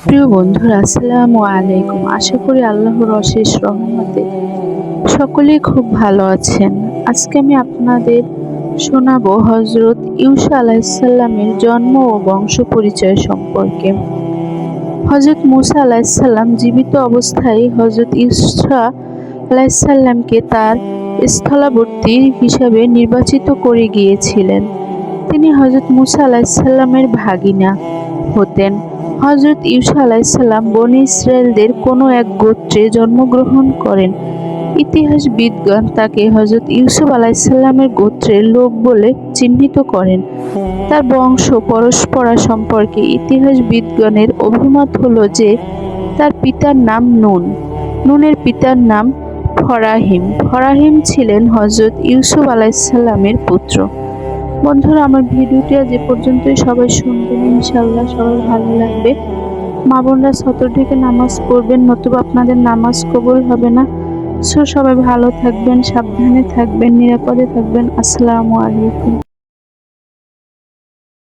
প্রিয় বন্ধুরা, আসসালামু আলাইকুম। আশা করি আল্লাহর অশেষ রহমতে সকলেই খুব ভালো আছেন। আজকে আমি আপনাদের শোনাবো হযরত ইউসা আলাইহিসসালামের জন্ম ও বংশ পরিচয় সম্পর্কে। হযরত মুসা আলাইহিসসালাম জীবিত অবস্থায় হযরত ইউসা আলাইহিসসালামকে তার স্থলাবর্তী হিসাবে নির্বাচিত করে গিয়েছিলেন। তিনি হযরত মুসা আলাইহিসসালামের ভাগিনা হতেন। হযরত ইউসা আলাইহিসসালাম বনী ইসরায়েলদের কোনো এক গোত্রে জন্মগ্রহণ করেন। ইতিহাসবিদগণ তাকে হযরত ইউসুফ আলাইহিসসালামের গোত্রের লোক বলে চিহ্নিত করেন। তার বংশ পরম্পরা সম্পর্কে ইতিহাসবিদগণের অভিমত হলো যে তার পিতার নাম নুন, নুনের পিতার নাম ফরাহিম, ফরাহিম ছিলেন হযরত ইউসুফ আলাইহিসসালামের পুত্র। বন্ধুরা, আমার ভিডিওটি আজ এ পর্যন্তই। সবাই শুনবেন, ইনশাআল্লাহ সবার ভালো লাগবে। মা বোনরা সতর থেকে নামাজ পড়বেন, নতুবা আপনাদের নামাজ কবুল হবে না। সবাই ভালো থাকবেন, সাবধানে থাকবেন, নিরাপদে থাকবেন। আসসালামু আলাইকুম।